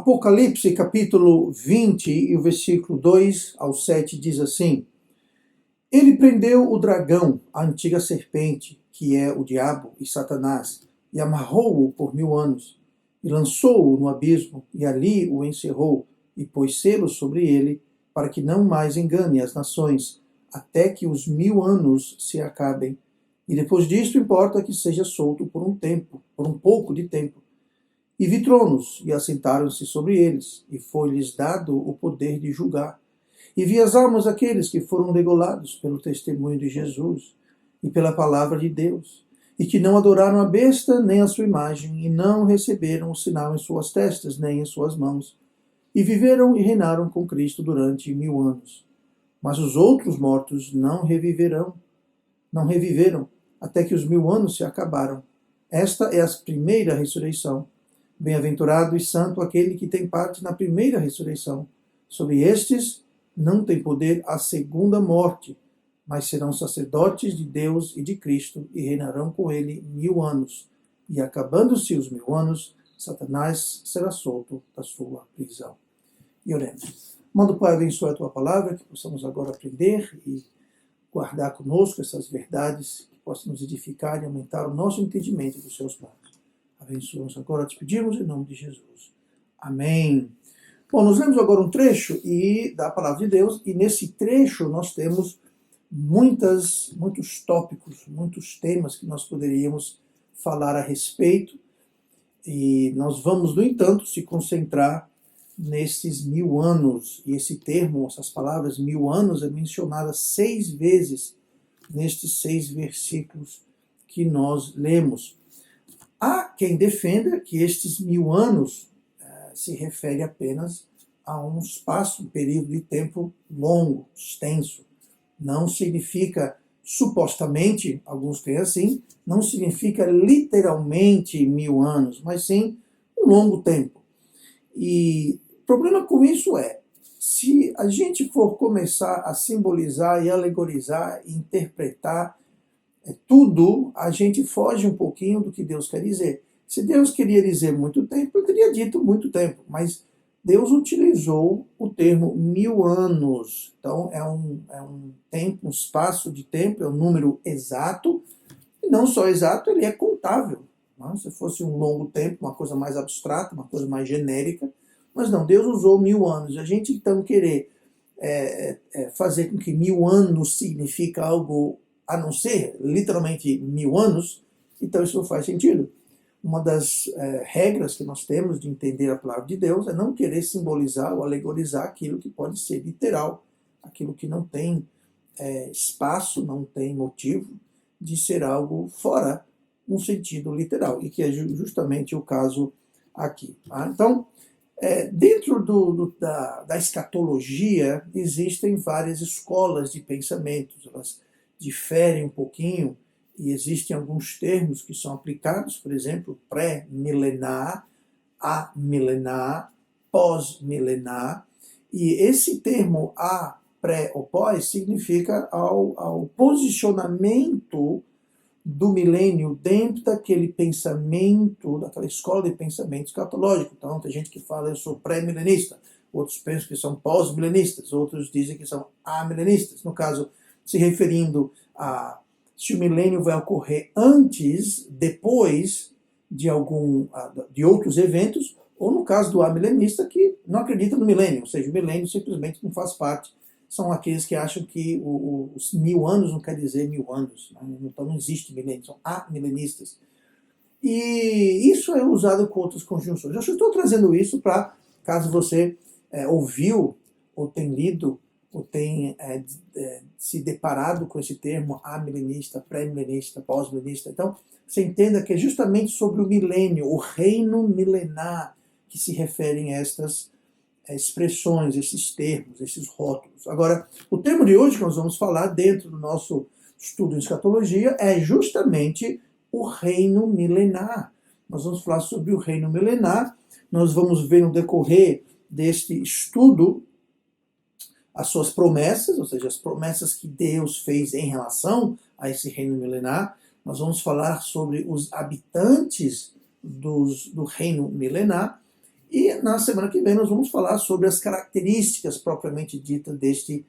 Apocalipse capítulo 20 e o versículo 2 ao 7 diz assim: Ele prendeu o dragão, a antiga serpente, que é o diabo e Satanás, e amarrou-o por 1000 anos, e lançou-o no abismo, e ali o encerrou, e pôs selos sobre ele, para que não mais engane as nações, até que os 1000 anos se acabem. E depois disto importa que seja solto por um tempo, por um pouco de tempo. E vi tronos, e assentaram-se sobre eles, e foi-lhes dado o poder de julgar. E vi as almas daqueles que foram degolados pelo testemunho de Jesus e pela palavra de Deus, e que não adoraram a besta nem a sua imagem, e não receberam o sinal em suas testas nem em suas mãos. E viveram e reinaram com Cristo durante 1000 anos. Mas os outros mortos não reviveram, até que os 1000 anos se acabaram. Esta é a primeira ressurreição. Bem-aventurado e santo aquele que tem parte na primeira ressurreição. Sobre estes não tem poder a segunda morte, mas serão sacerdotes de Deus e de Cristo e reinarão com ele 1000 anos. E acabando-se os 1000 anos, Satanás será solto da sua prisão. E oremos. Manda o Pai abençoe a tua palavra, que possamos agora aprender e guardar conosco essas verdades, que possam nos edificar e aumentar o nosso entendimento dos seus planos. Abençoa-nos agora, te pedimos em nome de Jesus. Amém. Bom, nós lemos agora um trecho da palavra de Deus, e nesse trecho nós temos muitos tópicos, muitos temas que nós poderíamos falar a respeito, e nós vamos, no entanto, se concentrar nesses 1000 anos, e esse termo, essas palavras 1000 anos, é mencionada 6 vezes nestes 6 versículos que nós lemos. Há quem defenda que estes 1000 anos se refere apenas a um espaço, um período de tempo longo, extenso. Não significa, supostamente, alguns creem assim, não significa literalmente 1000 anos, mas sim um longo tempo. E o problema com isso é, se a gente for começar a simbolizar e alegorizar e interpretar tudo, a gente foge um pouquinho do que Deus quer dizer. Se Deus queria dizer muito tempo, ele teria dito muito tempo, mas Deus utilizou o termo 1000 anos. Então é um tempo, um espaço de tempo, é um número exato, e não só exato, ele é contável. Não? Se fosse um longo tempo, uma coisa mais abstrata, uma coisa mais genérica, mas não, Deus usou 1000 anos. A gente então querer fazer com que 1000 anos significa algo a não ser literalmente 1000 anos, então isso não faz sentido. Uma das regras que nós temos de entender a palavra de Deus é não querer simbolizar ou alegorizar aquilo que pode ser literal, aquilo que não tem espaço, não tem motivo de ser algo fora um sentido literal, e que é justamente o caso aqui. Tá? Então, dentro da escatologia existem várias escolas de pensamentos, elas diferem um pouquinho, e existem alguns termos que são aplicados, por exemplo, pré-milenar, amilenar, pós-milenar, e esse termo a, pré ou pós significa ao posicionamento do milênio dentro daquele pensamento, daquela escola de pensamento escatológico. Então tem gente que fala eu sou pré-milenista, outros pensam que são pós-milenistas, outros dizem que são amilenistas. No caso, se referindo a se o milênio vai ocorrer antes, depois de outros eventos, ou no caso do amilenista, que não acredita no milênio, ou seja, o milênio simplesmente não faz parte. São aqueles que acham que os 1000 anos não quer dizer 1000 anos, né? Então não existe milênio, são amilenistas. E isso é usado com outras conjunções. Eu estou trazendo isso para, caso você ouviu ou tem lido ou tem se deparado com esse termo amilenista, pré-milenista, pós-milenista. Então, você entenda que é justamente sobre o milênio, o reino milenar, que se referem a estas expressões, esses termos, esses rótulos. Agora, o termo de hoje que nós vamos falar dentro do nosso estudo em escatologia é justamente o reino milenar. Nós vamos falar sobre o reino milenar, nós vamos ver no decorrer deste estudo as suas promessas, ou seja, as promessas que Deus fez em relação a esse reino milenar. Nós vamos falar sobre os habitantes do reino milenar, E na semana que vem nós vamos falar sobre as características propriamente ditas deste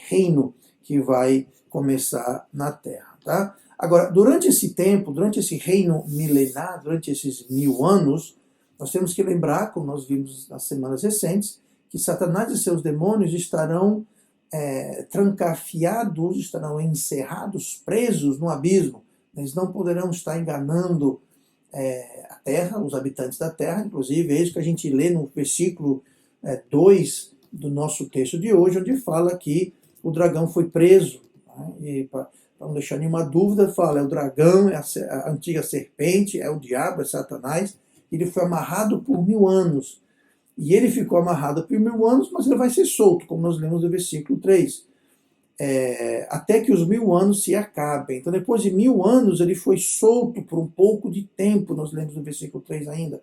reino que vai começar na Terra. Tá? Agora, durante esse tempo, durante esse reino milenar, durante esses 1000 anos, nós temos que lembrar, como nós vimos nas semanas recentes, que Satanás e seus demônios estarão trancafiados, estarão encerrados, presos no abismo. Eles não poderão estar enganando a terra, os habitantes da terra. Inclusive, é isso que a gente lê no versículo 2 do nosso texto de hoje, onde fala que o dragão foi preso. Né? E para não deixar nenhuma dúvida, fala, é o dragão, é a antiga serpente, é o diabo, é Satanás. Ele foi amarrado por 1000 anos. E ele ficou amarrado por 1000 anos, mas ele vai ser solto, como nós lemos no versículo 3. Até que os 1000 anos se acabem. Então, depois de 1000 anos, ele foi solto por um pouco de tempo, nós lemos no versículo 3 ainda.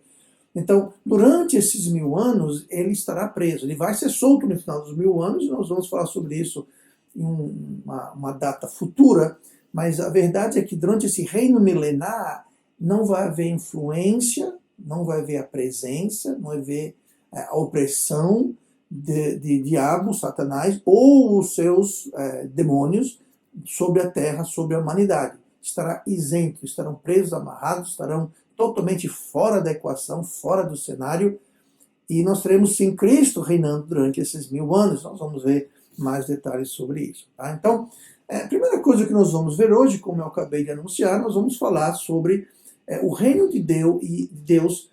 Então, durante esses 1000 anos, ele estará preso. Ele vai ser solto no final dos 1000 anos, e nós vamos falar sobre isso em uma data futura, mas a verdade é que durante esse reino milenar, não vai haver influência, não vai haver a presença, não vai haver a opressão de diabo, Satanás, ou os seus demônios sobre a terra, sobre a humanidade. Estará isento, estarão presos, amarrados, estarão totalmente fora da equação, fora do cenário, e nós teremos sim Cristo reinando durante esses 1000 anos. Nós vamos ver mais detalhes sobre isso. Tá? Então, a primeira coisa que nós vamos ver hoje, como eu acabei de anunciar, nós vamos falar sobre o reino de Deus,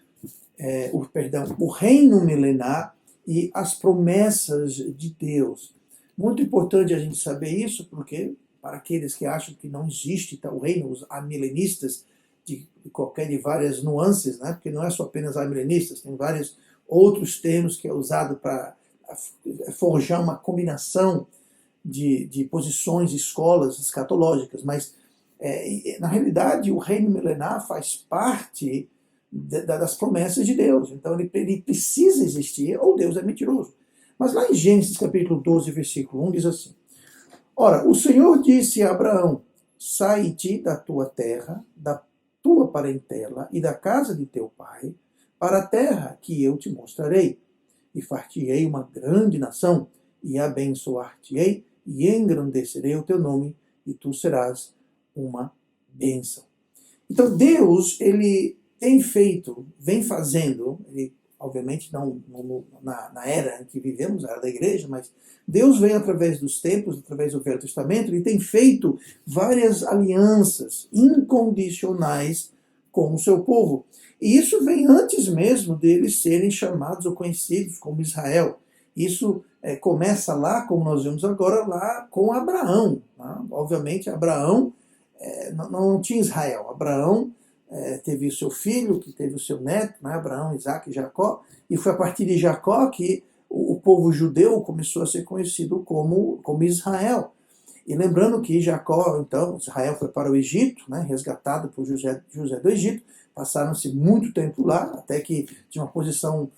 o reino milenar e as promessas de Deus. Muito importante a gente saber isso, porque para aqueles que acham que não existe o reino, os amilenistas, de várias nuances, né? Porque não é só apenas amilenistas, tem vários outros termos que é usado para forjar uma combinação de posições, escolas escatológicas, mas na realidade o reino milenar faz parte das promessas de Deus, então ele precisa existir, ou Deus é mentiroso. Mas lá em Gênesis capítulo 12, versículo 1, diz assim: Ora, o Senhor disse a Abraão, sai-te da tua terra, da tua parentela e da casa de teu pai, para a terra que eu te mostrarei, e far-te-ei uma grande nação, e abençoar-te-ei, e engrandecerei o teu nome, e tu serás uma bênção. Então Deus, ele vem fazendo, ele, obviamente não na era em que vivemos, a era da igreja, mas Deus vem através dos tempos, através do Velho Testamento, ele tem feito várias alianças incondicionais com o seu povo. E isso vem antes mesmo deles serem chamados ou conhecidos como Israel. Isso começa lá, como nós vemos agora, lá com Abraão. Tá? Obviamente, Abraão não tinha Israel. Abraão teve o seu filho, que teve o seu neto, né? Abraão, Isaac e Jacó, e foi a partir de Jacó que o povo judeu começou a ser conhecido como Israel. E lembrando que Jacó, então, Israel foi para o Egito, né, resgatado por José do Egito, passaram-se muito tempo lá, até que de uma posição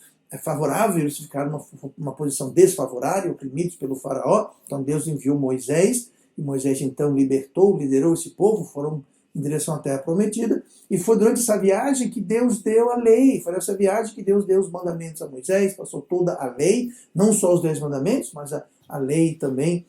favorável, eles ficaram numa posição desfavorável, oprimidos pelo faraó. Então Deus enviou Moisés, e Moisés então liderou esse povo, foram em direção à terra prometida, e foi durante essa viagem que Deus deu a lei, foi nessa viagem que Deus deu os mandamentos a Moisés, passou toda a lei, não só os 10 mandamentos, mas a lei também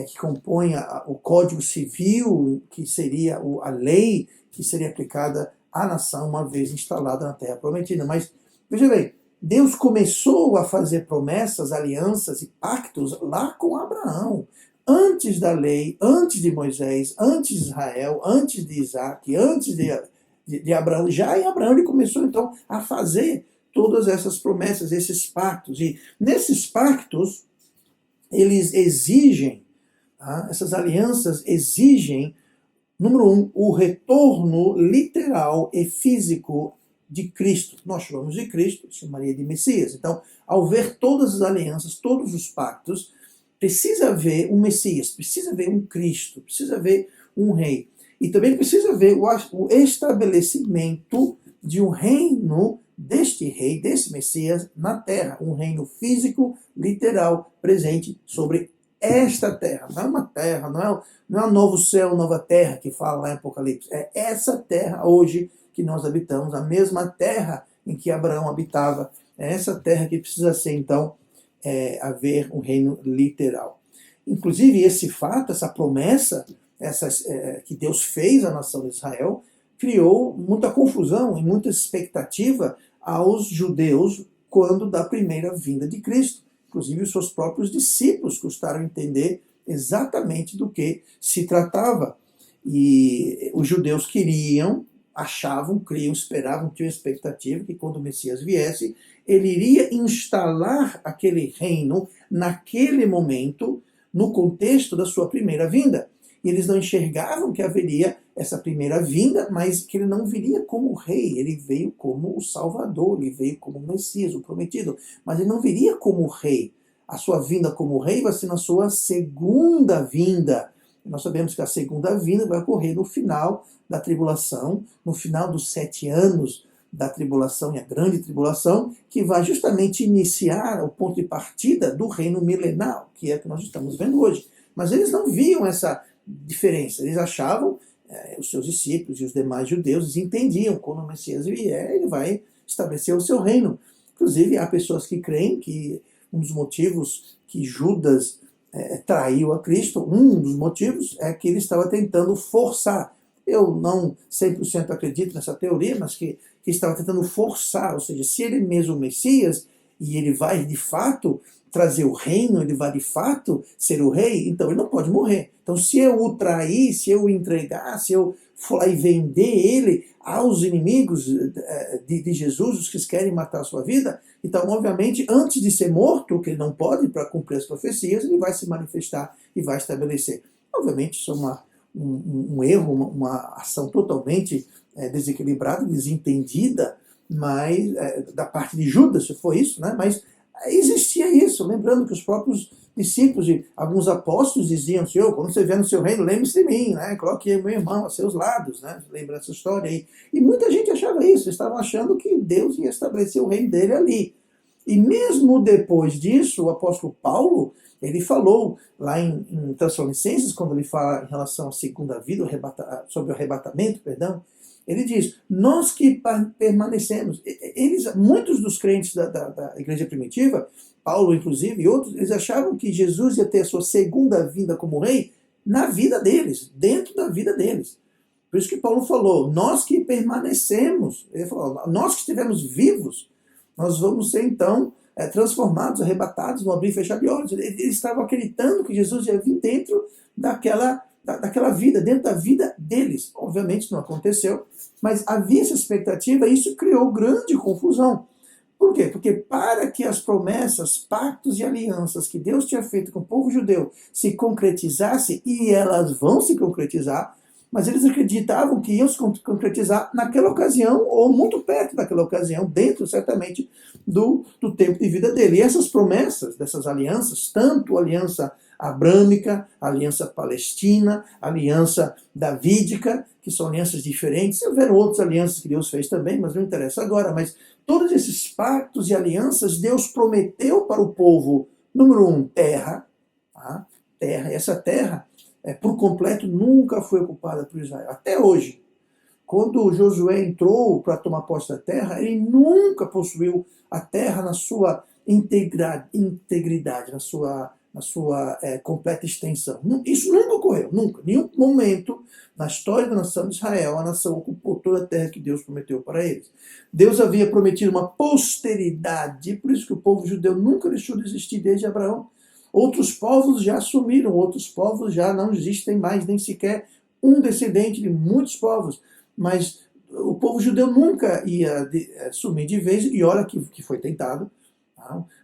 que compõe o Código Civil, que seria a lei que seria aplicada à nação uma vez instalada na terra prometida. Mas, veja bem, Deus começou a fazer promessas, alianças e pactos lá com Abraão, antes da lei, antes de Moisés, antes de Israel, antes de Isaac, antes de Abraão. Já em Abraão ele começou então a fazer todas essas promessas, esses pactos. E nesses pactos, eles exigem, essas alianças exigem, número 1, o retorno literal e físico de Cristo. Nós chamamos de Cristo, chamaria de Messias. Então, ao ver todas as alianças, todos os pactos, precisa haver um Messias, precisa haver um Cristo, precisa haver um rei. E também precisa haver o estabelecimento de um reino deste rei, desse Messias, na terra. Um reino físico, literal, presente sobre esta terra. Não é uma terra, não é um novo céu, nova terra que fala lá em Apocalipse. É essa terra hoje que nós habitamos, a mesma terra em que Abraão habitava. É essa terra que precisa ser, então, haver um reino literal. Inclusive, esse fato, essa promessa que Deus fez à nação de Israel, criou muita confusão e muita expectativa aos judeus quando da primeira vinda de Cristo. Inclusive, os seus próprios discípulos custaram entender exatamente do que se tratava. E os judeus achavam, criam, esperavam, tinham expectativa que quando o Messias viesse, ele iria instalar aquele reino naquele momento, no contexto da sua primeira vinda. E eles não enxergavam que haveria essa primeira vinda, mas que ele não viria como rei, ele veio como o Salvador, ele veio como o Messias, o prometido, mas ele não viria como rei. A sua vinda como rei vai ser na sua segunda vinda. Nós sabemos que a segunda vinda vai ocorrer no final da tribulação, no final dos 7 anos da tribulação e a grande tribulação, que vai justamente iniciar o ponto de partida do reino milenar, que é o que nós estamos vendo hoje. Mas eles não viam essa diferença, eles achavam, os seus discípulos e os demais judeus, eles entendiam que quando o Messias vier, ele vai estabelecer o seu reino. Inclusive, há pessoas que creem que um dos motivos que Judas traiu a Cristo, um dos motivos é que ele estava tentando forçar. Eu não 100% acredito nessa teoria, mas que estava tentando forçar, ou seja, se ele mesmo é o Messias, e ele vai de fato trazer o reino, ele vai de fato ser o rei, então ele não pode morrer. Então se eu o trair, se eu o entregar, se eu for lá e vender ele aos inimigos de Jesus, os que querem matar a sua vida, então obviamente antes de ser morto, que ele não pode para cumprir as profecias, ele vai se manifestar e vai estabelecer. Obviamente isso é um erro, uma ação totalmente desequilibrada, desentendida, mas da parte de Judas, se for isso, né? Mas existia isso, lembrando que os próprios discípulos e alguns apóstolos diziam: Senhor, quando você vier no seu reino, lembre-se de mim, né? Coloque meu irmão a seus lados, né? Lembra essa história aí. E muita gente achava isso, eles estavam achando que Deus ia estabelecer o reino dele ali. E mesmo depois disso, o apóstolo Paulo, ele falou lá em Tessalonicenses, quando ele fala em relação à segunda vida, sobre o arrebatamento, perdão, ele diz: nós que permanecemos, muitos dos crentes da igreja primitiva, Paulo inclusive e outros, eles achavam que Jesus ia ter a sua segunda vinda como rei na vida deles, dentro da vida deles. Por isso que Paulo falou: nós que permanecemos, ele falou, nós que estivemos vivos, nós vamos ser então transformados, arrebatados no abrir e fechar de olhos. Eles estavam acreditando que Jesus ia vir dentro daquela vida, dentro da vida deles. Obviamente isso não aconteceu, mas havia essa expectativa e isso criou grande confusão. Por quê? Porque para que as promessas, pactos e alianças que Deus tinha feito com o povo judeu se concretizassem, e elas vão se concretizar, mas eles acreditavam que iam se concretizar naquela ocasião, ou muito perto daquela ocasião, dentro certamente do tempo de vida dele. E essas promessas, dessas alianças, tanto a aliança abrâmica, a aliança palestina, a aliança davídica, que são alianças diferentes. Houveram outras alianças que Deus fez também, mas não interessa agora. Mas todos esses pactos e alianças, Deus prometeu para o povo, número 1, terra. Tá? Terra. Essa terra, por completo, nunca foi ocupada por Israel. Até hoje. Quando Josué entrou para tomar posse da terra, ele nunca possuiu a terra na sua integridade, na sua completa extensão. Isso nunca ocorreu, nunca. Em nenhum momento na história da nação de Israel, a nação ocupou toda a terra que Deus prometeu para eles. Deus havia prometido uma posteridade, por isso que o povo judeu nunca deixou de existir desde Abraão. Outros povos já sumiram, outros povos já não existem mais, nem sequer um descendente de muitos povos. Mas o povo judeu nunca ia sumir de vez, e olha que foi tentado.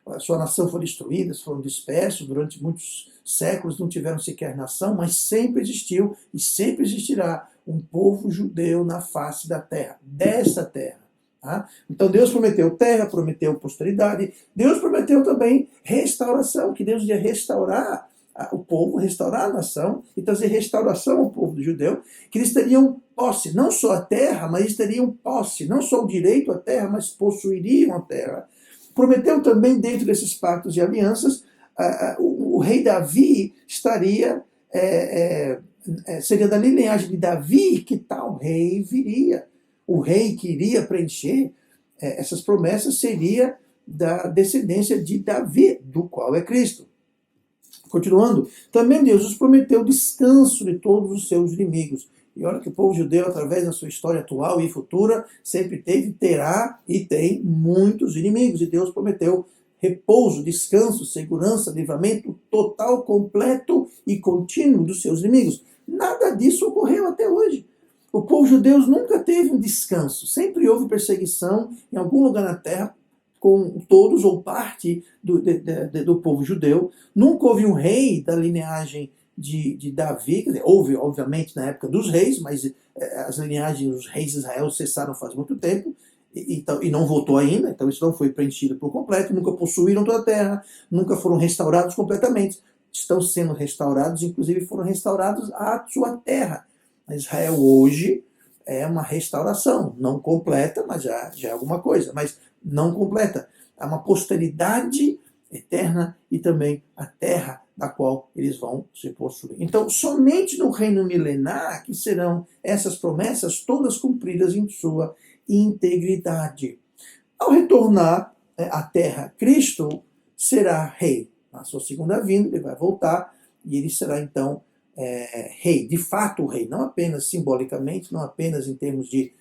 A sua nação foi destruída, foram dispersos durante muitos séculos, não tiveram sequer nação, mas sempre existiu e sempre existirá um povo judeu na face da terra, dessa terra. Tá? Então Deus prometeu terra, prometeu posteridade, Deus prometeu também restauração, que Deus ia restaurar o povo, restaurar a nação e trazer restauração ao povo judeu, que eles teriam posse, não só a terra, mas eles teriam posse, não só o direito à terra, mas possuiriam a terra. Prometeu também, dentro desses pactos e alianças, o rei Davi seria da linhagem de Davi que tal rei viria. O rei que iria preencher essas promessas seria da descendência de Davi, do qual é Cristo. Continuando, também Deus nos prometeu descanso de todos os seus inimigos. E olha que o povo judeu, através da sua história atual e futura, sempre teve, terá e tem muitos inimigos. E Deus prometeu repouso, descanso, segurança, livramento total, completo e contínuo dos seus inimigos. Nada disso ocorreu até hoje. O povo judeu nunca teve um descanso. Sempre houve perseguição em algum lugar na terra, com todos ou parte do povo judeu. Nunca houve um rei da linhagem de Davi. Quer dizer, houve, obviamente, na época dos reis, mas as linhagens dos reis de Israel cessaram faz muito tempo e não voltou ainda, então isso não foi preenchido por completo. Nunca possuíram toda a terra, nunca foram restaurados completamente. Estão sendo restaurados, inclusive foram restaurados a sua terra. Israel hoje é uma restauração, não completa, mas já é alguma coisa, mas não completa. É uma posteridade eterna e também a terra da qual eles vão se possuir. Então, somente no reino milenar que serão essas promessas todas cumpridas em sua integridade. Ao retornar à terra, Cristo será rei. Na sua segunda vinda, ele vai voltar e ele será então rei, de fato rei, não apenas simbolicamente, não apenas em termos de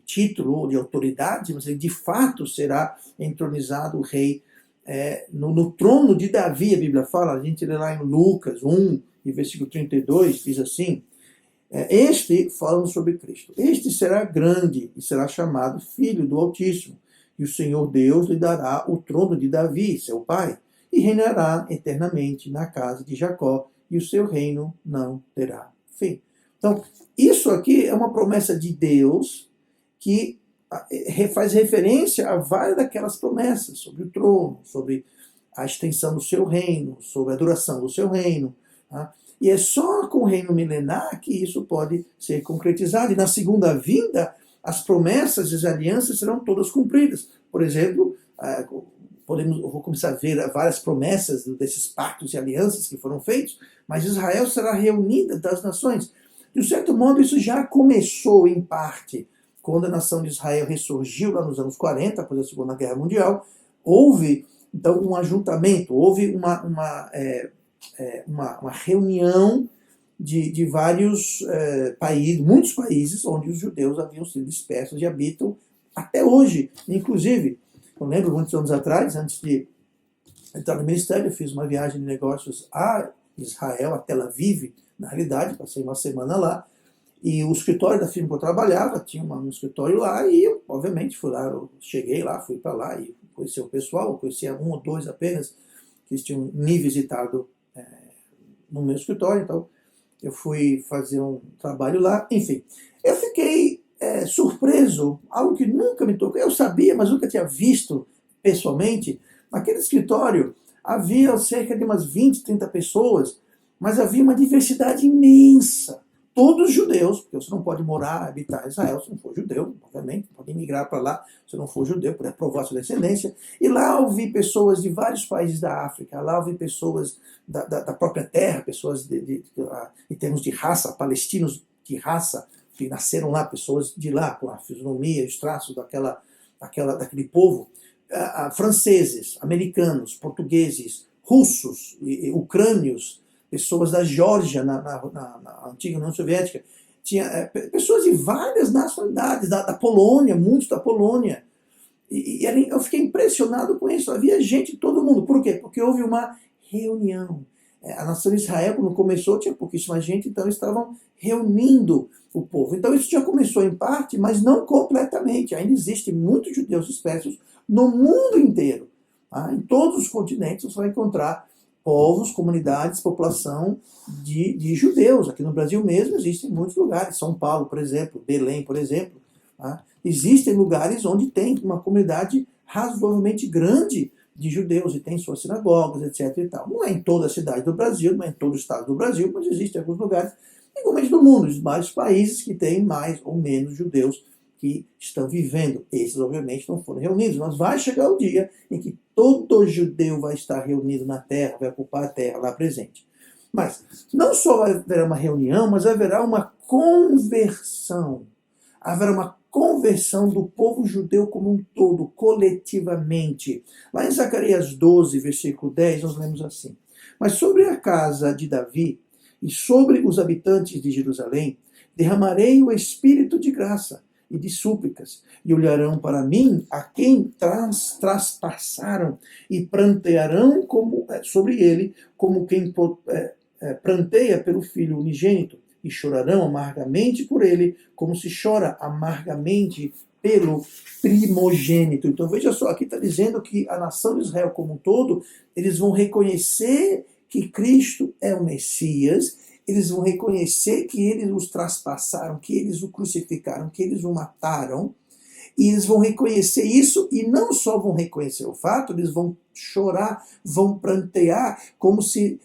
título ou de autoridade, mas ele de fato será entronizado rei no trono de Davi. A Bíblia fala, a gente lê lá em Lucas 1, e versículo 32, diz assim, falando sobre Cristo, este será grande e será chamado Filho do Altíssimo, e o Senhor Deus lhe dará o trono de Davi, seu pai, e reinará eternamente na casa de Jacó, e o seu reino não terá fim. Então, isso aqui é uma promessa de Deus que faz referência a várias daquelas promessas sobre o trono, sobre a extensão do seu reino, sobre a duração do seu reino. Tá? E é só com o reino milenar que isso pode ser concretizado. E na segunda vinda, as promessas e as alianças serão todas cumpridas. Por exemplo, eu vou começar a ver várias promessas desses pactos e alianças que foram feitos, mas Israel será reunida das nações. De um certo modo, isso já começou em parte quando a nação de Israel ressurgiu lá nos anos 40, após a Segunda Guerra Mundial. Houve, então, um ajuntamento, houve uma reunião de vários países, muitos países, onde os judeus haviam sido dispersos e habitam até hoje. Inclusive, eu lembro muitos anos atrás, antes de entrar no ministério, eu fiz uma viagem de negócios a Israel, a Tel Aviv, na realidade, passei uma semana lá, e o escritório da firma que eu trabalhava tinha um escritório lá, e eu, obviamente, fui lá, eu cheguei lá, fui para lá e conheci o pessoal, eu conhecia um ou dois apenas que tinham me visitado no meu escritório, então eu fui fazer um trabalho lá, enfim. Eu fiquei surpreso, algo que nunca me tocou, eu sabia, mas nunca tinha visto pessoalmente. Naquele escritório havia cerca de umas 20, 30 pessoas, mas havia uma diversidade imensa. Todos judeus, porque você não pode morar, habitar em Israel se não for judeu, obviamente, pode emigrar para lá se não for judeu, para provar sua descendência. E lá eu vi pessoas de vários países da África, lá eu vi pessoas da própria terra, pessoas em termos de raça, palestinos de raça, que nasceram lá, pessoas de lá, com a fisionomia, os traços daquele povo, franceses, americanos, portugueses, russos, ucrânios, pessoas da Geórgia, na antiga União Soviética, tinha pessoas de várias nacionalidades, da Polônia, muitos da Polônia. E eu fiquei impressionado com isso. Havia gente de todo mundo. Por quê? Porque houve uma reunião. A nação de Israel, quando começou, tinha pouquíssima gente, então estavam reunindo o povo. Então isso já começou em parte, mas não completamente. Ainda existem muitos judeus dispersos no mundo inteiro. Tá? Em todos os continentes você vai encontrar povos, comunidades, população de judeus. Aqui no Brasil mesmo existem muitos lugares. São Paulo, por exemplo, Belém, por exemplo. Tá? Existem lugares onde tem uma comunidade razoavelmente grande de judeus e tem suas sinagogas, etc. E tal. Não é em toda a cidade do Brasil, não é em todo o estado do Brasil, mas existem alguns lugares, igualmente no mundo, em vários países que têm mais ou menos judeus que estão vivendo. Esses, obviamente, não foram reunidos, mas vai chegar o dia em que todo judeu vai estar reunido na terra, vai ocupar a terra lá presente. Mas não só haverá uma reunião, mas haverá uma conversão. Haverá uma conversão do povo judeu como um todo, coletivamente. Lá em Zacarias 12, versículo 10, nós lemos assim: Mas sobre a casa de Davi e sobre os habitantes de Jerusalém, derramarei o espírito de graça e de súplicas, e olharão para mim a quem traspassaram, e prantearão sobre ele, como quem pranteia pelo filho unigênito, e chorarão amargamente por ele, como se chora amargamente pelo primogênito. Então veja só, aqui está dizendo que a nação de Israel como um todo, eles vão reconhecer que Cristo é o Messias, eles vão reconhecer que eles os traspassaram, que eles o crucificaram, que eles o mataram, e eles vão reconhecer isso, e não só vão reconhecer o fato, eles vão chorar, vão prantear, como se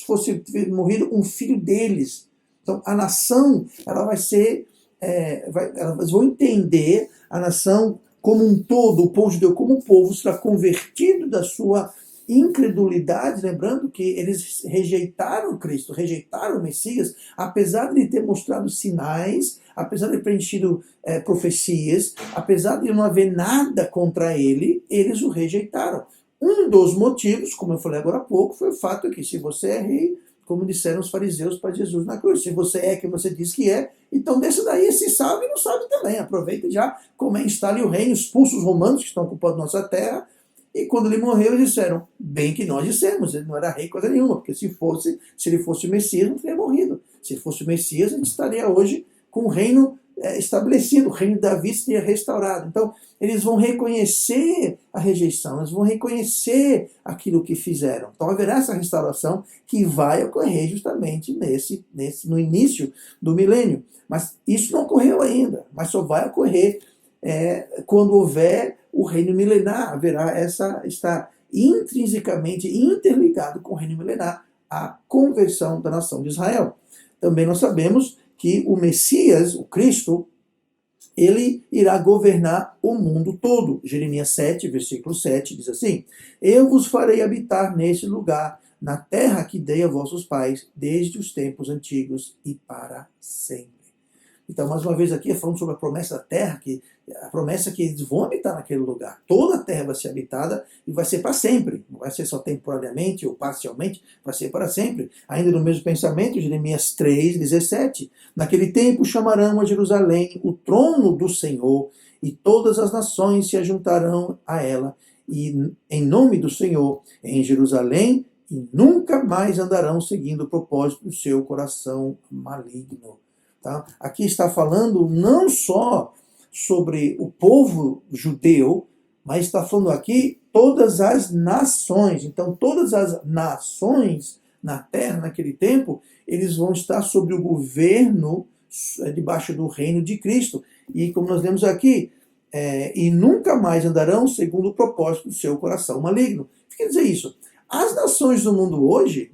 fosse morrido um filho deles. Então a nação, ela vai ser, elas vão entender a nação como um todo, o povo judeu como um povo, será convertido da sua incredulidade, lembrando que eles rejeitaram Cristo, rejeitaram o Messias, apesar de ele ter mostrado sinais, apesar de ter preenchido profecias, apesar de não haver nada contra ele, eles o rejeitaram. Um dos motivos, como eu falei agora há pouco, foi o fato de que se você é rei, como disseram os fariseus para Jesus na cruz, se você é quem você diz que é, então desse daí se sabe e não sabe também, aproveita e já instale o reino, expulsa os romanos que estão ocupando nossa terra. E quando ele morreu, eles disseram, bem que nós dissemos, ele não era rei coisa nenhuma, porque se ele fosse o Messias, não teria morrido. Se ele fosse o Messias, a gente estaria hoje com o reino estabelecido, o reino de Davi seria restaurado. Então, eles vão reconhecer a rejeição, eles vão reconhecer aquilo que fizeram. Então, haverá essa restauração que vai ocorrer justamente no início do milênio. Mas isso não ocorreu ainda, mas só vai ocorrer quando houver o reino milenar, está intrinsecamente interligado com o reino milenar, a conversão da nação de Israel. Também nós sabemos que o Messias, o Cristo, ele irá governar o mundo todo. Jeremias 7, versículo 7, diz assim: Eu vos farei habitar nesse lugar, na terra que dei a vossos pais, desde os tempos antigos e para sempre. Então, mais uma vez aqui, falando sobre a promessa da terra, a promessa que eles vão habitar naquele lugar. Toda a terra vai ser habitada e vai ser para sempre. Não vai ser só temporariamente ou parcialmente, vai ser para sempre. Ainda no mesmo pensamento, Jeremias 3, 17. Naquele tempo chamarão a Jerusalém o trono do Senhor, e todas as nações se ajuntarão a ela, e em nome do Senhor, em Jerusalém, e nunca mais andarão seguindo o propósito do seu coração maligno. Tá? Aqui está falando não só sobre o povo judeu, mas está falando aqui todas as nações. Então, todas as nações na terra, naquele tempo, eles vão estar sob o governo, debaixo do reino de Cristo. E como nós lemos aqui, e nunca mais andarão segundo o propósito do seu coração maligno. O que quer dizer isso? As nações do mundo hoje,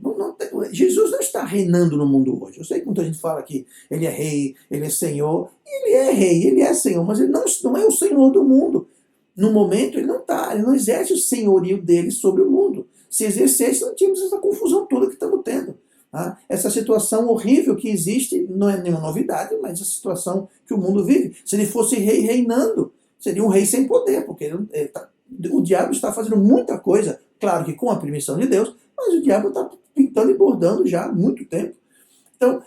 Jesus não está reinando no mundo hoje. Eu sei que muita gente fala que ele é rei, ele é senhor. Ele é rei, ele é senhor, mas ele não é o senhor do mundo. No momento ele não exerce o senhorio dele sobre o mundo. Se exercesse, não tínhamos essa confusão toda que estamos tendo. Tá? Essa situação horrível que existe, não é nenhuma novidade, mas a situação que o mundo vive. Se ele fosse rei reinando, seria um rei sem poder, porque o diabo está fazendo muita coisa, claro que com a permissão de Deus, mas o diabo está pintando e bordando já há muito tempo. Então,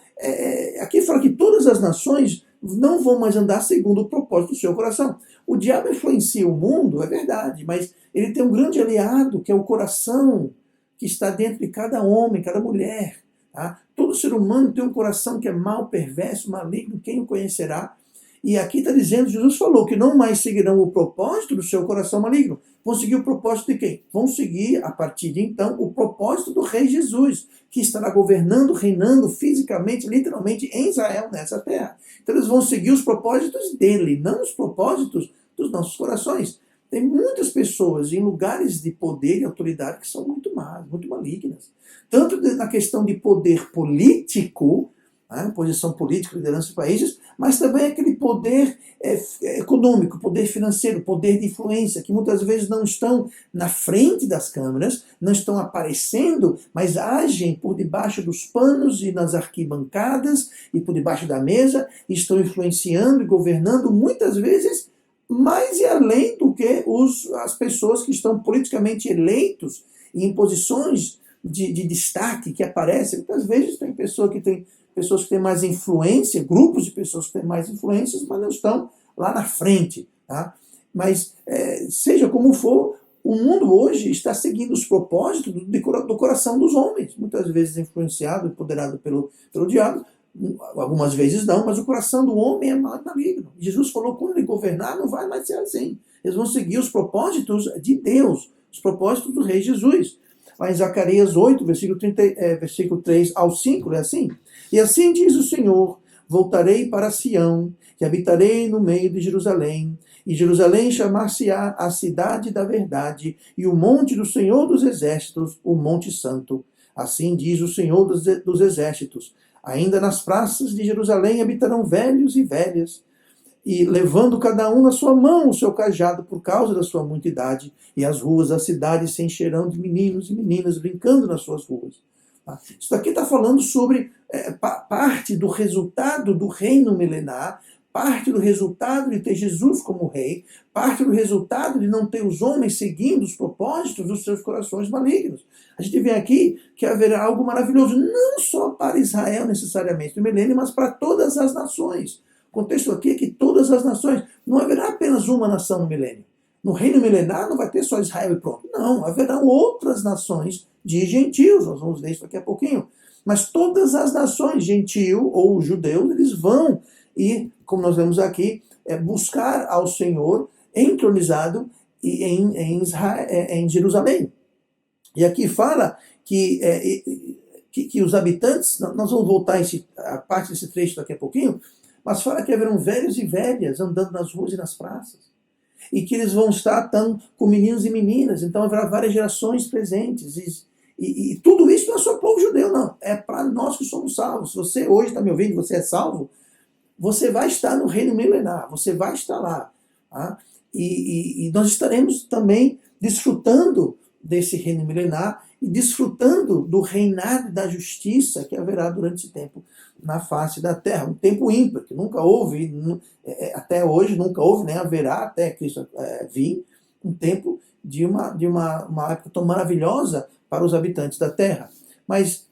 aqui fala que todas as nações não vão mais andar segundo o propósito do seu coração. O diabo influencia o mundo, é verdade, mas ele tem um grande aliado, que é o coração, que está dentro de cada homem, cada mulher. Tá? Todo ser humano tem um coração que é mau, perverso, maligno, quem o conhecerá? E aqui está dizendo, Jesus falou que não mais seguirão o propósito do seu coração maligno. Vão seguir o propósito de quem? Vão seguir, a partir de então, o propósito do Rei Jesus, que estará governando, reinando fisicamente, literalmente, em Israel, nessa terra. Então eles vão seguir os propósitos dele, não os propósitos dos nossos corações. Tem muitas pessoas em lugares de poder e autoridade que são muito más, muito malignas. Tanto na questão de poder político, né? Posição política, liderança de países, mas também aquele poder econômico, poder financeiro, poder de influência, que muitas vezes não estão na frente das câmeras, não estão aparecendo, mas agem por debaixo dos panos e nas arquibancadas e por debaixo da mesa, e estão influenciando e governando muitas vezes mais e além do que as pessoas que estão politicamente eleitos e em posições de destaque que aparecem. Muitas vezes tem pessoas que têm mais influência, grupos de pessoas que têm mais influências, mas não estão lá na frente. Tá? Mas, seja como for, o mundo hoje está seguindo os propósitos do coração dos homens, muitas vezes influenciado, empoderado pelo diabo, algumas vezes não, mas o coração do homem é maligno. Jesus falou que quando ele governar não vai mais ser assim. Eles vão seguir os propósitos de Deus, os propósitos do Rei Jesus. Lá em Zacarias 8, versículo 3 ao 5, é assim. E assim diz o Senhor, voltarei para Sião, e habitarei no meio de Jerusalém, e Jerusalém chamar-se-á a cidade da verdade, e o monte do Senhor dos exércitos, o monte santo. Assim diz o Senhor dos exércitos, ainda nas praças de Jerusalém habitarão velhos e velhas, e levando cada um na sua mão o seu cajado por causa da sua muita idade, e as ruas da cidade se encherão de meninos e meninas brincando nas suas ruas. Isso aqui está falando sobre parte do resultado do reino milenar, parte do resultado de ter Jesus como rei, parte do resultado de não ter os homens seguindo os propósitos dos seus corações malignos. A gente vê aqui que haverá algo maravilhoso, não só para Israel necessariamente no milênio, mas para todas as nações. O contexto aqui é que todas as nações, não haverá apenas uma nação no milênio. No reino milenar não vai ter só Israel e pronto. Não, haverão outras nações de gentios, nós vamos ver isso daqui a pouquinho. Mas todas as nações, gentio ou judeus, eles vão ir, como nós vemos aqui, buscar ao Senhor entronizado em Jerusalém. E aqui fala que os habitantes, nós vamos voltar a parte desse trecho daqui a pouquinho, mas fala que haverão velhos e velhas andando nas ruas e nas praças. E que eles vão estar com meninos e meninas, então haverá várias gerações presentes. E tudo isso não é só o povo judeu, não. É para nós que somos salvos. Se você hoje está me ouvindo, você é salvo, você vai estar no reino milenar, você vai estar lá. Tá? E nós estaremos também desfrutando desse reino milenar e desfrutando do reinado da justiça que haverá durante esse tempo na face da terra. Um tempo ímpar, que nunca houve, até hoje nunca houve, nem haverá até Cristo vir, um tempo de uma época tão maravilhosa para os habitantes da terra. Mas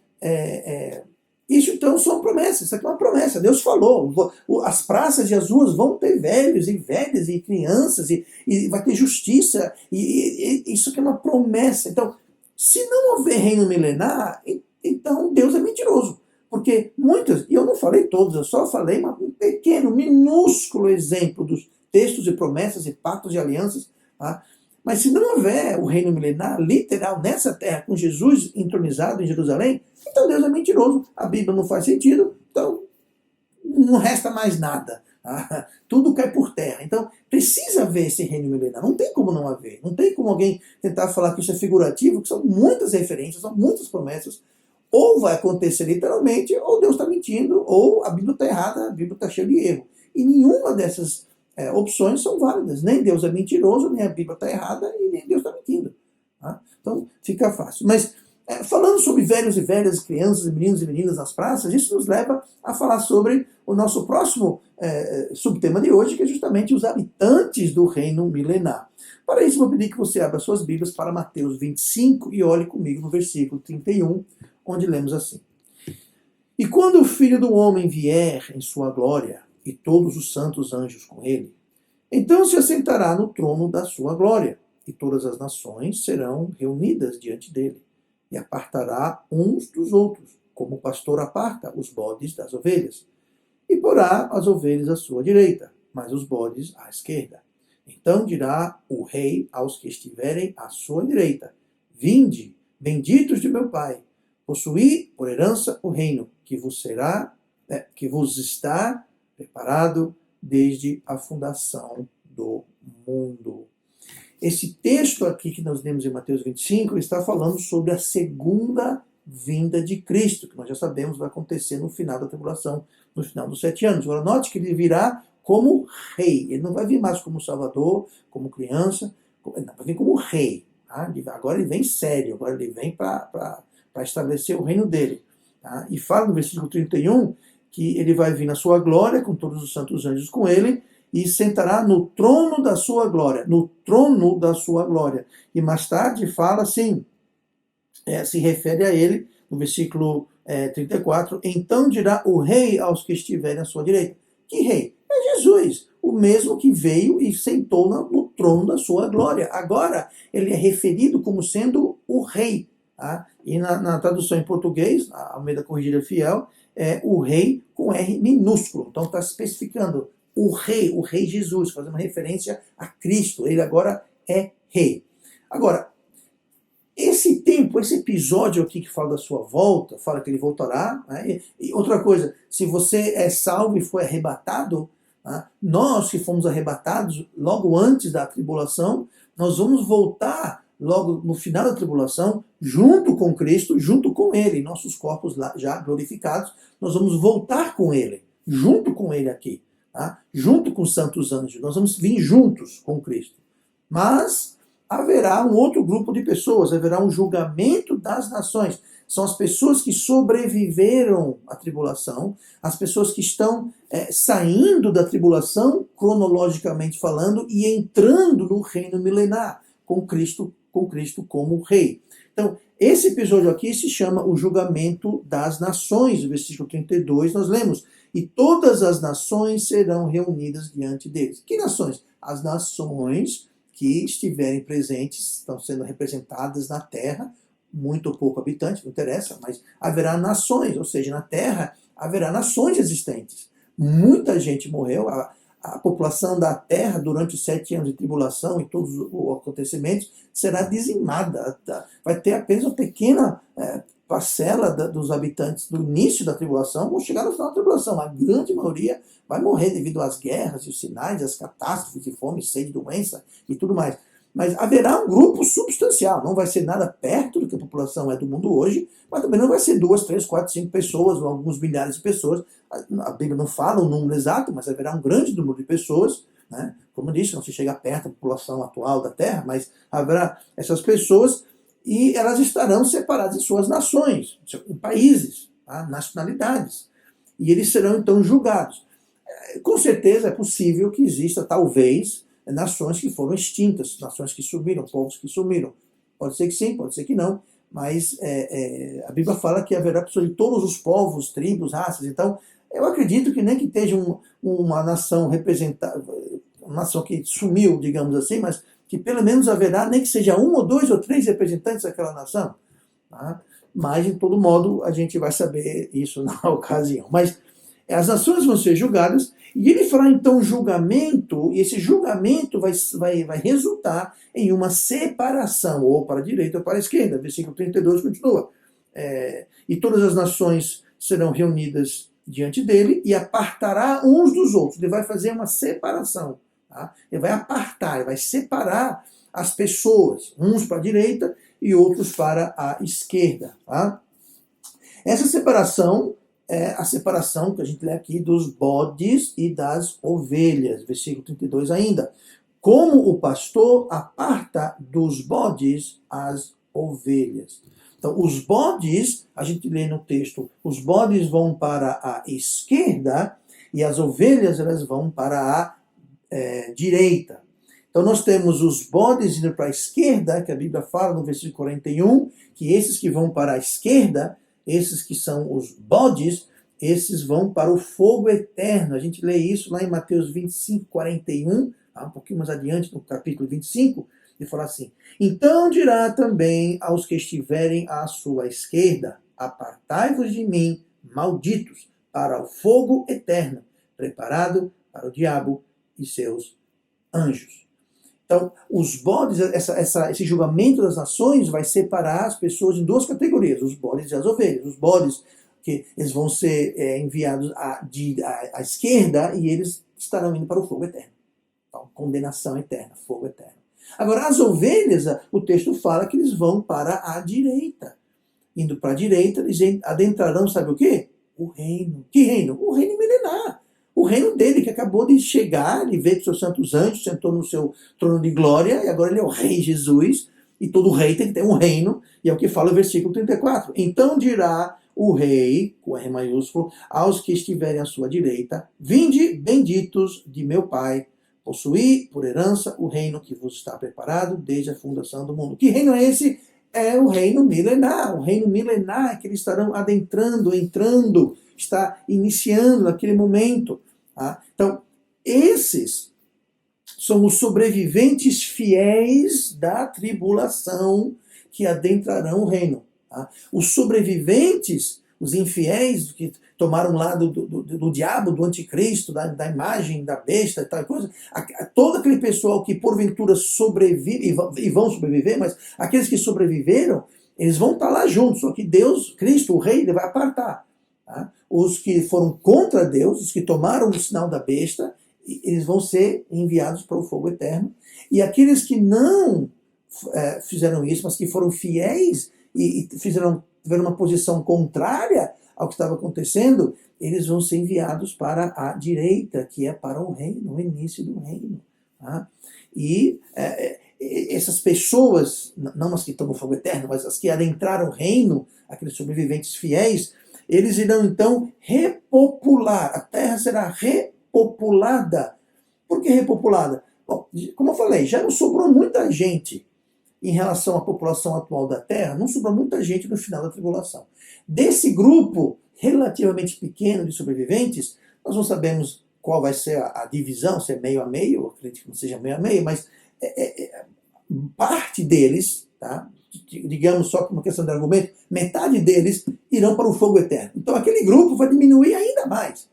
isso então são promessas, isso aqui é uma promessa. Deus falou, as praças e as ruas vão ter velhos e velhas e crianças, e vai ter justiça, e isso aqui é uma promessa. Então, se não houver reino milenar, então Deus é mentiroso. Porque muitas, e eu não falei todos, eu só falei um pequeno, minúsculo exemplo dos textos e promessas e pactos e alianças. Tá? Mas se não houver o reino milenar literal nessa terra, com Jesus entronizado em Jerusalém, então Deus é mentiroso, a Bíblia não faz sentido, então não resta mais nada. Tá? Tudo cai por terra. Então precisa haver esse reino milenar. Não tem como não haver. Não tem como alguém tentar falar que isso é figurativo, que são muitas referências, são muitas promessas. Ou vai acontecer literalmente, ou Deus está mentindo, ou a Bíblia está errada, a Bíblia está cheia de erro. E nenhuma dessas opções são válidas. Nem Deus é mentiroso, nem a Bíblia está errada, e nem Deus está mentindo. Tá? Então fica fácil. Mas falando sobre velhos e velhas, crianças, meninos e meninas nas praças, isso nos leva a falar sobre o nosso próximo subtema de hoje, que é justamente os habitantes do reino milenar. Para isso, vou pedir que você abra suas Bíblias para Mateus 25 e olhe comigo no versículo 31, onde lemos assim. E quando o Filho do Homem vier em sua glória, e todos os santos anjos com ele, então se assentará no trono da sua glória, e todas as nações serão reunidas diante dele, e apartará uns dos outros, como o pastor aparta os bodes das ovelhas, e porá as ovelhas à sua direita, mas os bodes à esquerda. Então dirá o rei aos que estiverem à sua direita: Vinde, benditos de meu Pai, possuí por herança o reino que vos está preparado desde a fundação do mundo. Esse texto aqui que nós lemos em Mateus 25 está falando sobre a segunda vinda de Cristo, que nós já sabemos vai acontecer no final da tribulação, no final dos 7 anos. Agora, note que ele virá como rei. Ele não vai vir mais como salvador, como criança, não, vai vir como rei. Tá? Agora ele vem sério, agora ele vem para estabelecer o reino dele. Tá? E fala no versículo 31 que ele vai vir na sua glória, com todos os santos anjos com ele, e sentará no trono da sua glória. No trono da sua glória. E mais tarde fala assim, se refere a ele, no versículo 34, então dirá o rei aos que estiverem à sua direita. Que rei? É Jesus, o mesmo que veio e sentou no trono da sua glória. Agora, ele é referido como sendo o rei. Tá? E na tradução em português, a Almeida Corrigida Fiel, é o rei com R minúsculo. Então está especificando o rei Jesus, fazendo uma referência a Cristo. Ele agora é rei. Agora, esse tempo, esse episódio aqui que fala da sua volta, fala que ele voltará. Né? E outra coisa, se você é salvo e foi arrebatado, né? Nós que fomos arrebatados logo antes da tribulação, nós vamos voltar logo no final da tribulação, junto com Cristo, junto com Ele, nossos corpos lá já glorificados, nós vamos voltar com Ele, junto com Ele aqui, tá? Junto com os santos anjos, nós vamos vir juntos com Cristo. Mas haverá um outro grupo de pessoas, haverá um julgamento das nações. São as pessoas que sobreviveram à tribulação, as pessoas que estão saindo da tribulação, cronologicamente falando, e entrando no reino milenar, com Cristo como rei. Então, esse episódio aqui se chama o julgamento das nações, no versículo 32, nós lemos, e todas as nações serão reunidas diante deles. Que nações? As nações que estiverem presentes, estão sendo representadas na terra, muito ou pouco habitante, não interessa, mas haverá nações, ou seja, na terra haverá nações existentes. Muita gente morreu, a população da terra durante os 7 anos de tribulação e todos os acontecimentos será dizimada. Vai ter apenas uma pequena parcela dos habitantes do início da tribulação vão chegar no final da tribulação. A grande maioria vai morrer devido às guerras e os sinais, às catástrofes de fome, sede, doença e tudo mais. Mas haverá um grupo substancial, não vai ser nada perto do que a população é do mundo hoje, mas também não vai ser 2, 3, 4, 5 pessoas, ou alguns milhares de pessoas. A Bíblia não fala o número exato, mas haverá um grande número de pessoas, né? Como eu disse, não se chega perto da população atual da Terra, mas haverá essas pessoas e elas estarão separadas em suas nações, em países, tá? Nacionalidades. E eles serão então julgados. Com certeza é possível que exista, talvez, nações que foram extintas, nações que sumiram, povos que sumiram. Pode ser que sim, pode ser que não, mas a Bíblia fala que haverá pessoas de todos os povos, tribos, raças. Então, eu acredito que nem que esteja uma nação representada, uma nação que sumiu, digamos assim, mas que pelo menos haverá, nem que seja 1 ou 2 ou 3 representantes daquela nação. Tá? Mas, de todo modo, a gente vai saber isso na ocasião. Mas as nações vão ser julgadas, e ele fará então julgamento, e esse julgamento vai resultar em uma separação, ou para a direita ou para a esquerda. Versículo 32 continua. E todas as nações serão reunidas diante dele, e apartará uns dos outros. Ele vai fazer uma separação. Tá? Ele vai apartar, ele vai separar as pessoas, uns para a direita e outros para a esquerda. Tá? Essa separação é a separação que a gente lê aqui dos bodes e das ovelhas. Versículo 32 ainda. Como o pastor aparta dos bodes as ovelhas. Então, os bodes, a gente lê no texto, os bodes vão para a esquerda e as ovelhas elas vão para a direita. Então, nós temos os bodes indo para a esquerda, que a Bíblia fala no versículo 41, que esses que vão para a esquerda, esses que são os bodes, esses vão para o fogo eterno. A gente lê isso lá em Mateus 25, 41, um pouquinho mais adiante, no capítulo 25, e fala assim: então dirá também aos que estiverem à sua esquerda, apartai-vos de mim, malditos, para o fogo eterno, preparado para o diabo e seus anjos. Então, os bodes, esse julgamento das nações vai separar as pessoas em 2 categorias, os bodes e as ovelhas. Os bodes, que eles vão ser enviados à esquerda e eles estarão indo para o fogo eterno. Então, condenação eterna, fogo eterno. Agora, as ovelhas, o texto fala que eles vão para a direita. indo para a direita, eles adentrarão, sabe o quê? O reino. Que reino? O reino milenar. O reino dele, que acabou de chegar, ele veio com seus santos anjos, sentou no seu trono de glória, e agora ele é o rei Jesus, e todo rei tem que ter um reino, e é o que fala o versículo 34. Então dirá o rei, com R maiúsculo, aos que estiverem à sua direita: vinde, benditos de meu Pai, possuí por herança o reino que vos está preparado desde a fundação do mundo. Que reino é esse? É o reino milenar. O reino milenar que eles estarão adentrando, entrando, está iniciando naquele momento. Tá? Então, esses são os sobreviventes fiéis da tribulação que adentrarão o reino. Tá? Os sobreviventes, os infiéis que tomaram o lado do diabo, do anticristo, da imagem da besta e tal coisa, todo aquele pessoal que porventura sobrevive e vão sobreviver, mas aqueles que sobreviveram, eles vão estar lá juntos, só que Deus, Cristo, o rei, ele vai apartar. Tá? Os que foram contra Deus, os que tomaram o sinal da besta, eles vão ser enviados para o fogo eterno. E aqueles que não fizeram isso, mas que foram fiéis e tiveram uma posição contrária ao que estava acontecendo, eles vão ser enviados para a direita, que é para o reino, o início do reino. Tá? E essas pessoas, não as que estão no fogo eterno, mas as que adentraram o reino, aqueles sobreviventes fiéis, eles irão então repopular, a terra será repopulada. Por que repopulada? Bom, como eu falei, já não sobrou muita gente em relação à população atual da Terra, não sobrou muita gente no final da tribulação. Desse grupo relativamente pequeno de sobreviventes, nós não sabemos qual vai ser a divisão, se é meio a meio, eu acredito que não seja meio a meio, mas parte deles, tá? Digamos só por uma questão de argumento, metade deles irão para o fogo eterno. Então aquele grupo vai diminuir ainda mais.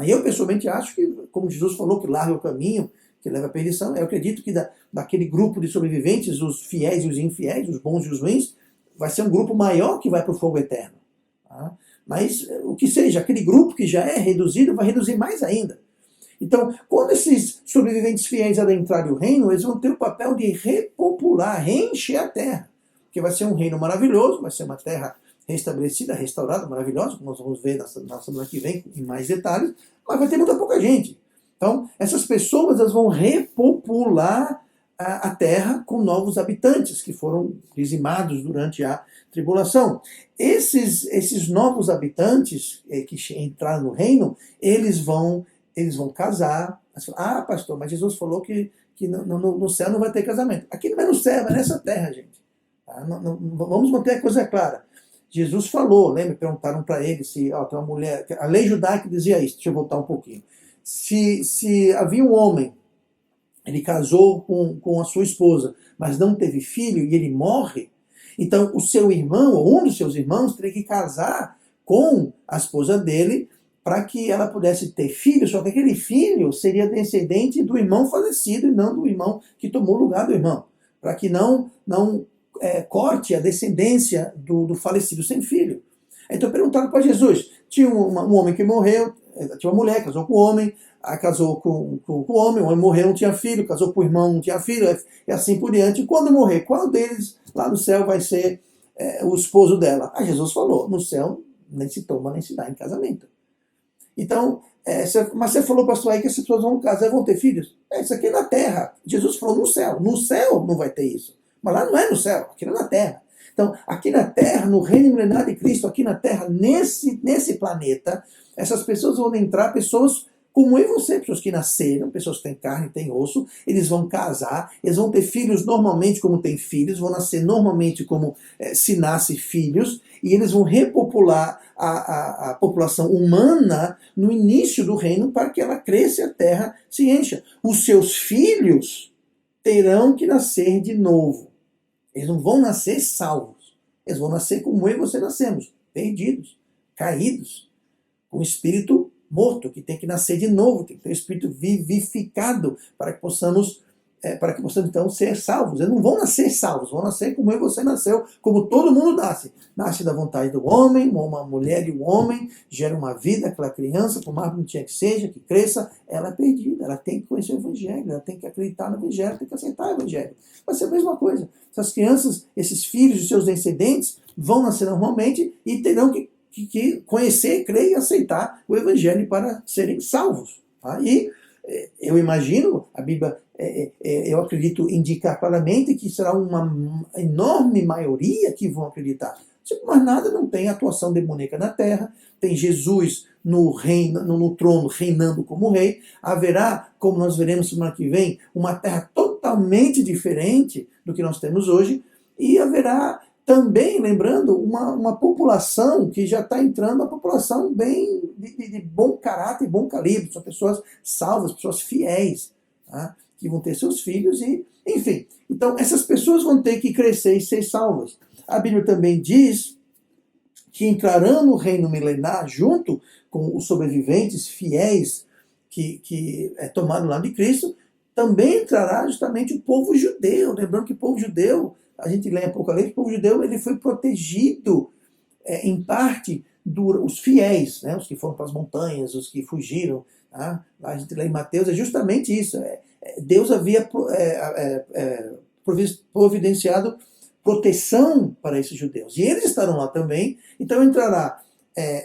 Eu pessoalmente acho que, como Jesus falou, que larga o caminho que leva à perdição, eu acredito que daquele grupo de sobreviventes, os fiéis e os infiéis, os bons e os ruins, vai ser um grupo maior que vai para o fogo eterno. Tá? Mas o que seja, aquele grupo que já é reduzido, vai reduzir mais ainda. Então, quando esses sobreviventes fiéis adentrarem o reino, eles vão ter o papel de repopular, reencher a terra. Porque vai ser um reino maravilhoso, vai ser uma terra restabelecida, restaurada, maravilhosa, como nós vamos ver na semana que vem em mais detalhes, mas vai ter muita pouca gente. Então, essas pessoas elas vão repopular a terra com novos habitantes que foram dizimados durante a tribulação. Esses novos habitantes que entraram no reino, eles vão casar. Ah, pastor, mas Jesus falou que no céu não vai ter casamento. Aqui não é no céu, é nessa terra, gente. Tá? Vamos manter a coisa clara. Jesus falou, lembra? Perguntaram para ele se tem uma mulher. A lei judaica dizia isso. Deixa eu voltar um pouquinho. Se havia um homem, ele casou com a sua esposa, mas não teve filho e ele morre, então o seu irmão, ou um dos seus irmãos, teria que casar com a esposa dele para que ela pudesse ter filho, só que aquele filho seria descendente do irmão falecido e não do irmão que tomou o lugar do irmão, para que não corte a descendência do falecido sem filho. Então perguntaram para Jesus, tinha um homem que morreu, tinha uma mulher, casou com o homem, casou com o homem morreu, não tinha filho, casou com o irmão, não tinha filho, e assim por diante. E quando morrer, qual deles lá no céu vai ser o esposo dela? Jesus falou, no céu nem se toma, nem se dá em casamento. Então, mas você falou, pastor, aí que as pessoas vão casar e vão ter filhos? Isso aqui é na terra. Jesus falou no céu não vai ter isso. Mas lá não é no céu, aqui é na terra. Então, aqui na Terra, no reino milenar de Cristo, aqui na Terra, nesse planeta, essas pessoas vão entrar, pessoas como eu e você, pessoas que nasceram, pessoas que têm carne, têm osso, eles vão casar, eles vão ter filhos normalmente como têm filhos, vão nascer normalmente como se nasce filhos, e eles vão repopular a população humana no início do reino para que ela cresça e a Terra se encha. Os seus filhos terão que nascer de novo. Eles não vão nascer salvos. Eles vão nascer como eu e você nascemos, perdidos, caídos, com o espírito morto, que tem que nascer de novo, tem que ter o espírito vivificado para que possamos para que possam então ser salvos. Eles não vão nascer salvos, vão nascer como eu e você nasceu, como todo mundo nasce. Nasce da vontade do homem, uma mulher e um homem, gera uma vida, aquela criança, por mais bonitinha que seja, que cresça, ela é perdida, ela tem que conhecer o Evangelho, ela tem que acreditar no Evangelho, tem que aceitar o Evangelho. Vai ser a mesma coisa. Essas crianças, esses filhos e seus descendentes vão nascer normalmente e terão que conhecer, crer e aceitar o Evangelho para serem salvos. Tá? E eu imagino, a Bíblia, eu acredito, indicar claramente que será uma enorme maioria que vão acreditar. Mas nada, não tem atuação demoníaca na terra, tem Jesus no trono reinando como rei, haverá, como nós veremos semana que vem, uma terra totalmente diferente do que nós temos hoje, e haverá também, lembrando, uma população que já está entrando, uma população bem de bom caráter e bom calibre, são pessoas salvas, pessoas fiéis, tá? Que vão ter seus filhos e, enfim. Então, essas pessoas vão ter que crescer e ser salvas. A Bíblia também diz que entrarão no reino milenar junto com os sobreviventes fiéis que tomaram lá de Cristo, também entrará justamente o povo judeu. Lembrando que o povo judeu, a gente lê em Apocalipse, o povo judeu ele foi protegido em parte dos fiéis, né, os que foram para as montanhas, os que fugiram. Tá? A gente lê em Mateus, é justamente isso. Deus havia providenciado proteção para esses judeus. E eles estarão lá também. Então entrará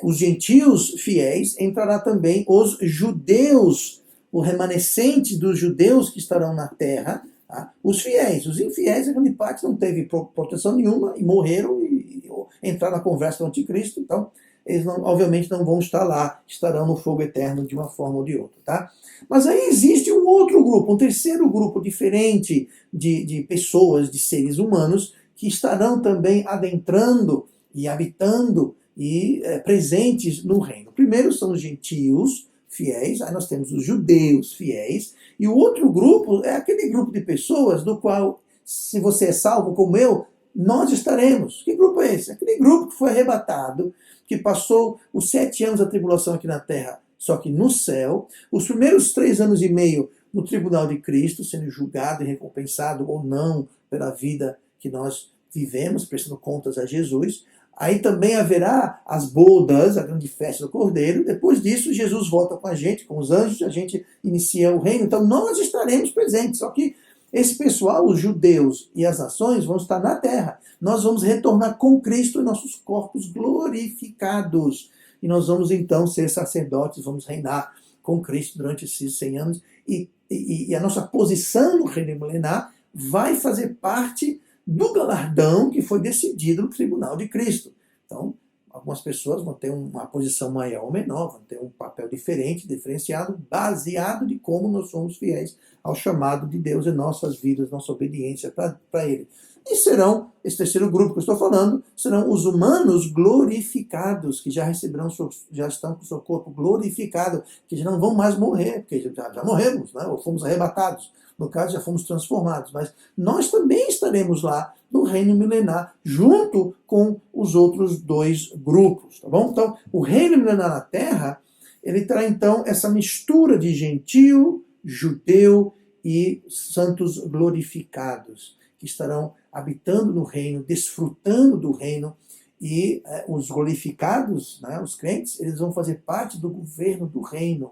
os gentios fiéis, entrará também os judeus, o remanescente dos judeus que estarão na terra, tá? Os fiéis. Os infiéis, a grande parte não teve proteção nenhuma e morreram e entraram na conversa do anticristo. Então, eles obviamente não vão estar lá, estarão no fogo eterno de uma forma ou de outra. Tá? Mas aí existe um outro grupo, um terceiro grupo diferente de pessoas, de seres humanos, que estarão também adentrando e habitando e presentes no reino. Primeiro são os gentios fiéis, aí nós temos os judeus fiéis, e o outro grupo é aquele grupo de pessoas do qual, se você é salvo como eu, nós estaremos. Que grupo é esse? Aquele grupo que foi arrebatado, que passou os 7 anos da tribulação aqui na terra, só que no céu, os primeiros 3 anos e meio no tribunal de Cristo, sendo julgado e recompensado ou não pela vida que nós vivemos, prestando contas a Jesus. Aí também haverá as bodas, a grande festa do Cordeiro. Depois disso, Jesus volta com a gente, com os anjos, a gente inicia o reino. Então nós estaremos presentes, só que esse pessoal, os judeus e as nações, vão estar na terra. Nós vamos retornar com Cristo em nossos corpos glorificados. E nós vamos então ser sacerdotes, vamos reinar com Cristo durante esses 100 anos. E a nossa posição no reino milenar vai fazer parte do galardão que foi decidido no tribunal de Cristo. Então, algumas pessoas vão ter uma posição maior ou menor, vão ter um papel diferente, diferenciado, baseado de como nós somos fiéis ao chamado de Deus em nossas vidas, nossa obediência para Ele. E serão, esse terceiro grupo que eu estou falando, serão os humanos glorificados, que já receberão, já estão com o seu corpo glorificado, que já não vão mais morrer, porque já morremos, né? Ou fomos arrebatados. No caso, já fomos transformados. Mas nós também estaremos lá no reino milenar, junto com os outros 2 grupos. Tá bom? Então, o reino milenar na terra, ele terá então essa mistura de gentio, judeu e santos glorificados, que estarão habitando no reino, desfrutando do reino, e os glorificados, né, os crentes, eles vão fazer parte do governo do reino.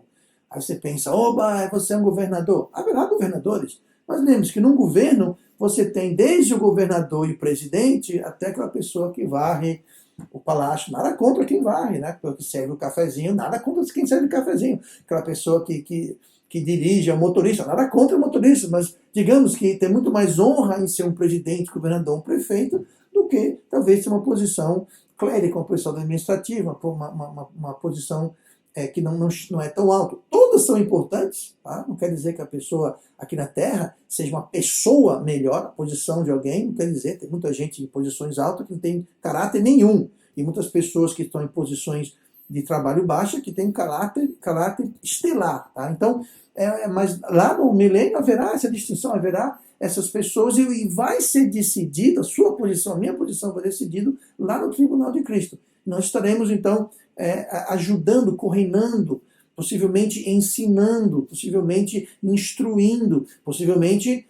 Aí você pensa, oba, você é um governador. Haverá governadores, mas lembre-se que num governo você tem desde o governador e o presidente até aquela pessoa que varre o palácio. Nada contra quem varre, né? Que serve o cafezinho, nada contra quem serve o cafezinho. Aquela pessoa que dirige, é o motorista, nada contra o motorista, mas digamos que tem muito mais honra em ser um presidente, governador, um prefeito, do que talvez ter uma posição clérica, uma posição administrativa, uma posição que não é tão alto. Todas são importantes, tá? Não quer dizer que a pessoa aqui na Terra seja uma pessoa melhor, a posição de alguém, não quer dizer, tem muita gente em posições altas que não tem caráter nenhum, e muitas pessoas que estão em posições de trabalho baixa que têm caráter estelar, tá? Então, mas lá no milênio haverá essa distinção, haverá essas pessoas e vai ser decidido, a sua posição, a minha posição vai ser decidido lá no tribunal de Cristo. Nós estaremos, então, ajudando, coordenando, possivelmente ensinando, possivelmente instruindo, possivelmente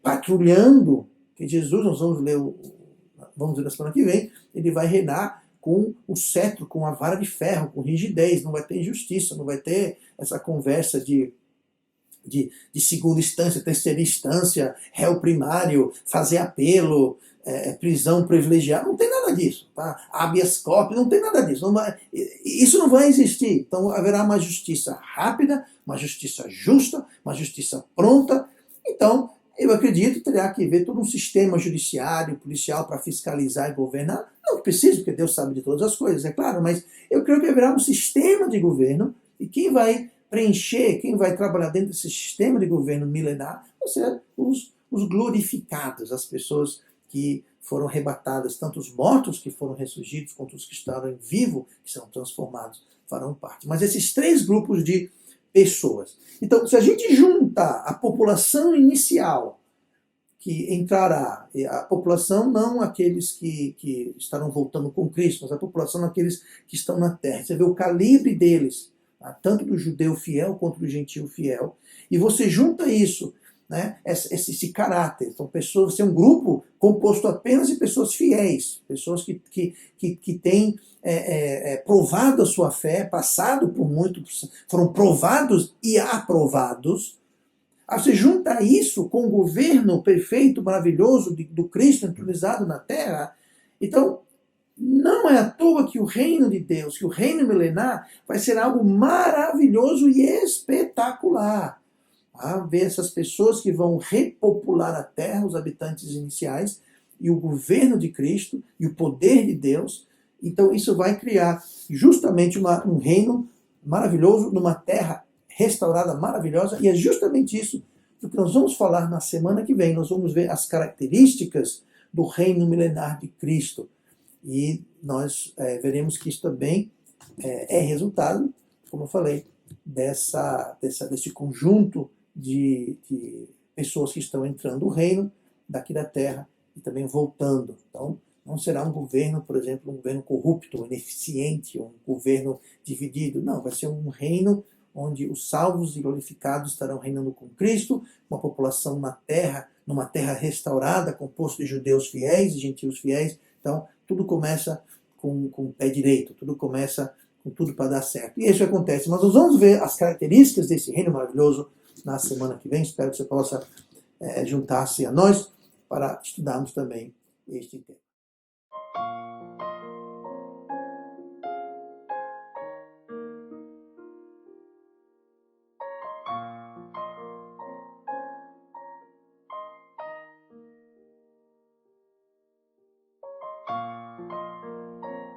patrulhando, que Jesus, nós vamos ver na semana que vem, ele vai reinar com o cetro, com a vara de ferro, com rigidez, não vai ter injustiça, não vai ter essa conversa de segunda instância, terceira instância, réu primário, fazer apelo, prisão privilegiada, não tem nada disso. Tá? Habeas corpus, não tem nada disso. Isso não vai existir. Então haverá uma justiça rápida, uma justiça justa, uma justiça pronta. Então, eu acredito que terá que haver todo um sistema judiciário, policial para fiscalizar e governar. Não precisa, porque Deus sabe de todas as coisas, é claro, mas eu creio que haverá um sistema de governo e quem vai preencher, quem vai trabalhar dentro desse sistema de governo milenar, vão ser os glorificados, as pessoas que foram arrebatadas, tanto os mortos que foram ressurgidos, quanto os que estavam vivos, que são transformados, farão parte. Mas esses três grupos de pessoas. Então, se a gente juntar a população inicial, que entrará, a população não aqueles que estarão voltando com Cristo, mas a população aqueles que estão na terra. Você vê o calibre deles, tanto do judeu fiel quanto do gentil fiel, e você junta isso, né, esse caráter. Então, pessoas, você é um grupo composto apenas de pessoas fiéis, pessoas que têm provado a sua fé, passado por muito, foram provados e aprovados. Aí você junta isso com o governo perfeito, maravilhoso do Cristo entronizado na terra. Então, não é à toa que o reino de Deus, que o reino milenar, vai ser algo maravilhoso e espetacular. Ver essas pessoas que vão repopular a terra, os habitantes iniciais, e o governo de Cristo, e o poder de Deus. Então isso vai criar justamente um reino maravilhoso, numa terra restaurada, maravilhosa, e é justamente isso que nós vamos falar na semana que vem. Nós vamos ver as características do reino milenar de Cristo. E nós veremos que isso também é resultado, como eu falei, desse conjunto de pessoas que estão entrando no reino daqui da terra e também voltando. Então, não será um governo, por exemplo, um governo corrupto, ineficiente, um governo dividido. Não, vai ser um reino onde os salvos e glorificados estarão reinando com Cristo, uma população na terra, numa terra restaurada, composta de judeus fiéis e gentios fiéis. Então, tudo começa com o pé direito, tudo começa com tudo para dar certo. E isso acontece. Mas nós vamos ver as características desse reino maravilhoso na semana que vem. Espero que você possa juntar-se a nós para estudarmos também este tema.